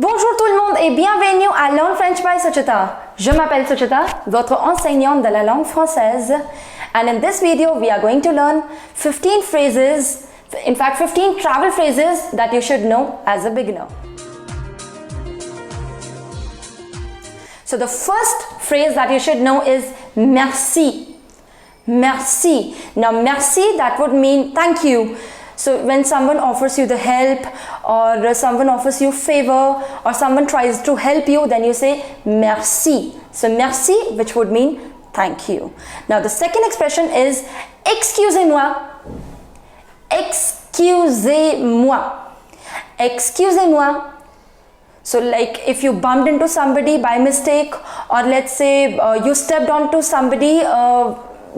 Bonjour tout le monde et bienvenue à Learn French by Suchita. Je m'appelle Suchita, votre enseignante de la langue française. And in this video, we are going to learn 15 phrases, in fact 15 travel phrases that you should know as a beginner. So the first phrase that you should know is merci. Merci. Now merci, that would mean thank you. So when someone offers you the help or someone offers you favor or someone tries to help you, then you say merci. So merci, which would mean thank you. Now the second expression is excusez-moi. Excusez-moi. Excusez-moi. So like if you bumped into somebody by mistake, or let's say you stepped onto somebody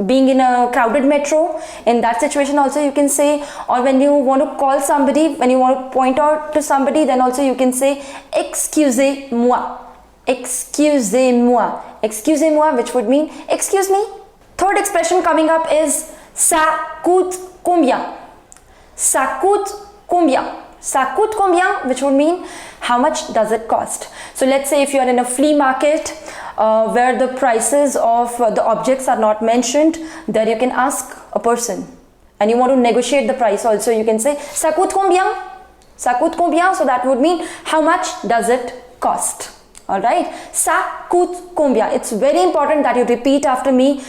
being in a crowded metro, in that situation also you can say, or when you want to call somebody, when you want to point out to somebody, then also you can say excusez-moi. Excusez-moi. Excusez-moi, which would mean excuse me. Third expression coming up is ça coûte combien. Ça coûte combien. Ça coûte combien, which would mean how much does it cost. So let's say if you are in a flea market where the prices of the objects are not mentioned, there you can ask a person and you want to negotiate the price also, you can say ça coûte combien. Ça coûte combien, so that would mean how much does it cost. Alright, ça coûte combien. It's very important that you repeat after me,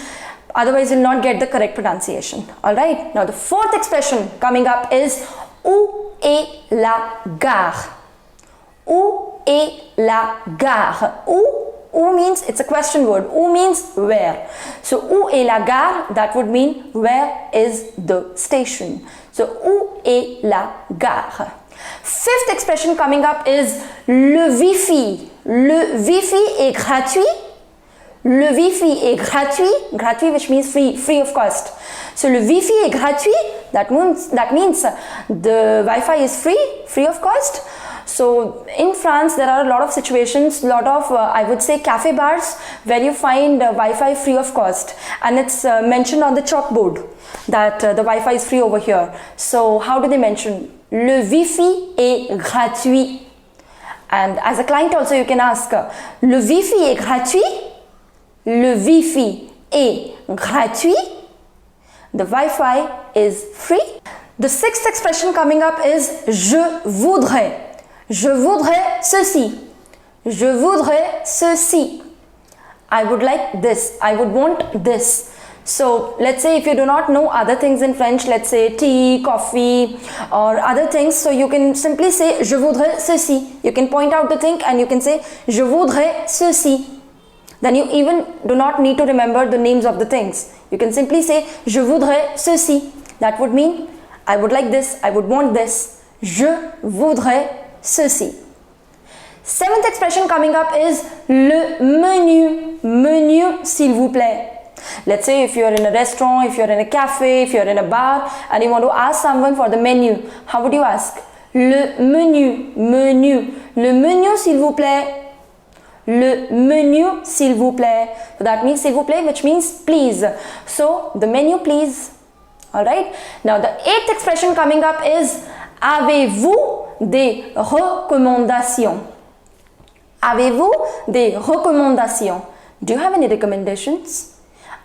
otherwise you'll not get the correct pronunciation. Alright, now the fourth expression coming up is où est la gare. Où est la gare. Où means, it's a question word. Où means where. So où est la gare, that would mean where is the station. So où est la gare. Fifth expression coming up is le wifi. Le wifi est gratuit. Le wifi est gratuit. Gratuit, which means free of cost. So le wifi est gratuit, that means the Wi-Fi is free of cost. So in France there are a lot of situations, lot of I would say cafe bars where you find Wi-Fi free of cost, and it's mentioned on the chalkboard that the Wi-Fi is free over here. So how do they mention? Le wifi est gratuit. And as a client also you can ask, le wifi est gratuit. Le wifi est gratuit. The Wi-Fi is free. The sixth expression coming up is je voudrais. Je voudrais ceci. Je voudrais ceci. I would like this. I would want this. So let's say if you do not know other things in French, let's say tea, coffee or other things, so you can simply say je voudrais ceci. You can point out the thing and you can say je voudrais ceci. Then you even do not need to remember the names of the things. You can simply say je voudrais ceci. That would mean I would like this, I would want this. Je voudrais ceci. Seventh expression coming up is le menu. Menu, s'il vous plaît. Let's say if you are in a restaurant, if you are in a cafe, if you are in a bar and you want to ask someone for the menu, how would you ask? Le menu. Menu. Le menu, s'il vous plaît. Le menu, s'il vous plaît. So that means s'il vous plaît, which means please. So the menu, please. Alright. Now the eighth expression coming up is avez-vous des recommandations? Avez-vous des recommandations? Do you have any recommendations?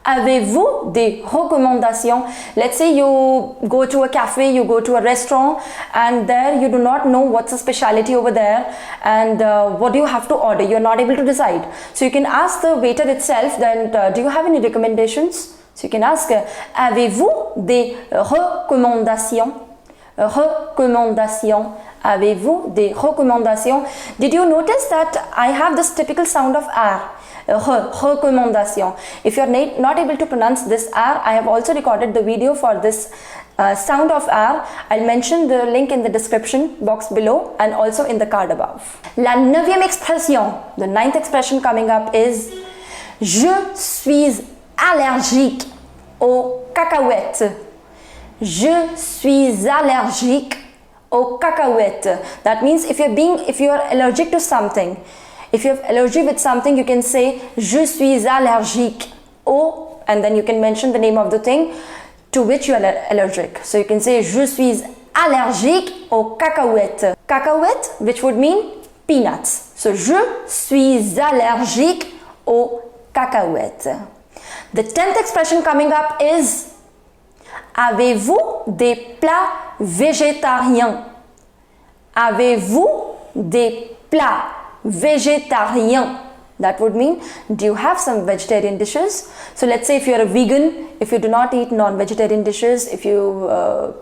Avez-vous des recommandations? Let's say you go to a cafe, you go to a restaurant, and there you do not know what's the specialty over there and what do you have to order. You're not able to decide. So you can ask the waiter itself, then do you have any recommendations? So you can ask, avez-vous des recommandations? Recommandations. Avez-vous des recommandations? Did you notice that I have this typical sound of R? Recommandation. If you are not able to pronounce this R, I have also recorded the video for this sound of R. I'll mention the link in the description box below and also in the card above. La neuvième expression, the ninth expression coming up is je suis allergique aux cacahuètes. Je suis allergique aux cacahuètes. That means if you are allergic to something, if you have allergy with something, you can say je suis allergique au, and then you can mention the name of the thing to which you are allergic. So you can say je suis allergique aux cacahuètes. Cacahuètes, which would mean peanuts. So, je suis allergique aux cacahuètes. The 10th expression coming up is avez-vous des plats végétariens? Avez-vous des plats végétariens? That would mean, do you have some vegetarian dishes? So let's say if you're a vegan, if you do not eat non-vegetarian dishes, if you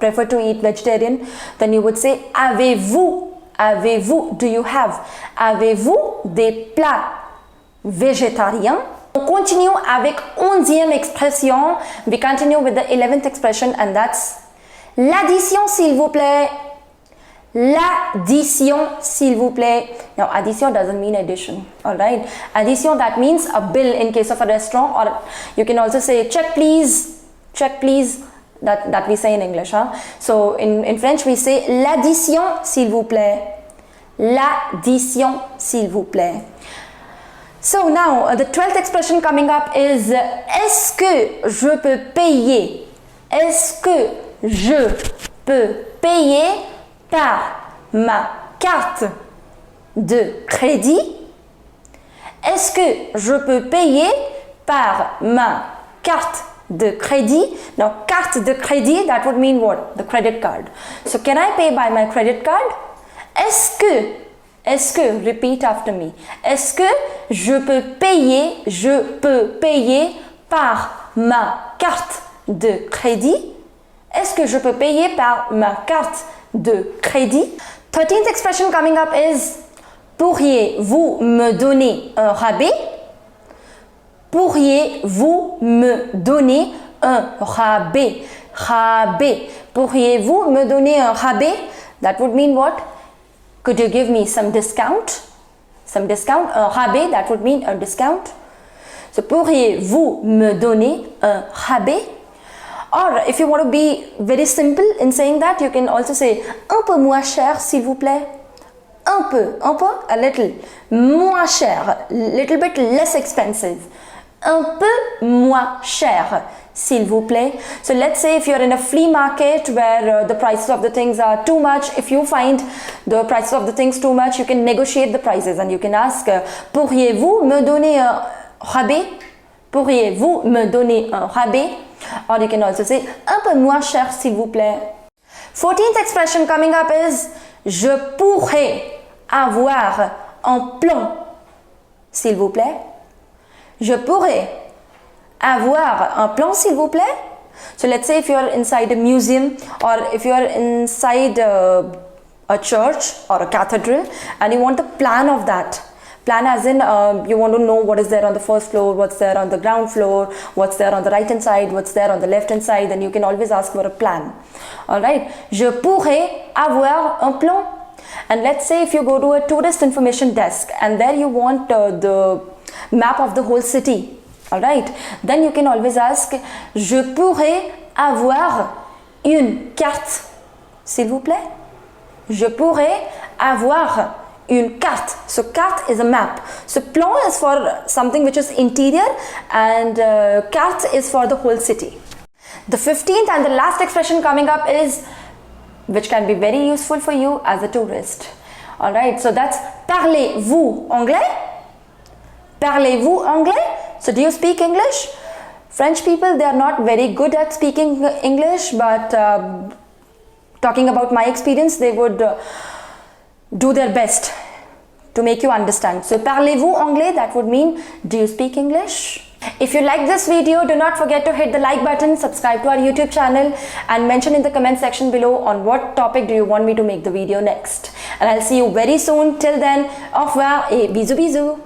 prefer to eat vegetarian, then you would say avez-vous, avez-vous, do you have, avez-vous des plats végétariens? On continue avec 11e expression. We continue with the 11th expression and that's l'addition s'il vous plaît. L'addition, s'il vous plaît. Now, addition doesn't mean addition, all right? Addition, that means a bill in case of a restaurant, or you can also say check please, that we say in English, huh? So, in French, we say l'addition, s'il vous plaît. L'addition, s'il vous plaît. So, now, the 12th expression coming up is est-ce que je peux payer? Est-ce que je peux payer par ma carte de crédit? Est-ce que je peux payer par ma carte de crédit? Now, carte de crédit, that would mean what? The credit card. So, can I pay by my credit card? Est-ce que, repeat after me. Est-ce que je peux payer par ma carte de crédit? Est-ce que je peux payer par ma carte de crédit? 13th expression coming up is pourriez-vous me donner un rabais? Pourriez-vous me donner un rabais? Rabais. Pourriez-vous me donner un rabais? That would mean what? Could you give me some discount? Some discount. Un rabais, that would mean a discount. So, pourriez-vous me donner un rabais? Or, if you want to be very simple in saying that, you can also say un peu moins cher, s'il vous plaît. Un peu, a little. Moins cher, little bit less expensive. Un peu moins cher, s'il vous plaît. So, let's say if you're in a flea market where the prices of the things are too much, if you find the prices of the things too much, you can negotiate the prices and you can ask, pourriez-vous me donner un rabais? Pourriez-vous me donner un rabais? Or you can also say un peu moins cher s'il vous plaît. 14th expression coming up is je pourrais avoir un plan s'il vous plaît. Je pourrais avoir un plan s'il vous plaît. So let's say if you are inside a museum or if you are inside a church or a cathedral and you want the plan of that. Plan as in you want to know what is there on the first floor, what's there on the ground floor, what's there on the right hand side, what's there on the left hand side, then you can always ask for a plan. Alright, je pourrais avoir un plan. And let's say if you go to a tourist information desk and there you want the map of the whole city. Alright, then you can always ask, je pourrais avoir une carte, s'il vous plaît. Je pourrais avoir une carte. So carte is a map. So plan is for something which is interior and carte is for the whole city. The 15th and the last expression coming up is which can be very useful for you as a tourist. Alright, so that's parlez-vous anglais? Parlez-vous anglais? So do you speak English? French people, they are not very good at speaking English, but talking about my experience, they would do their best to make you understand. So, parlez-vous anglais? That would mean, do you speak English? If you like this video, do not forget to hit the like button, subscribe to our YouTube channel and mention in the comment section below on what topic do you want me to make the video next. And I'll see you very soon. Till then, au revoir et bisous bisous.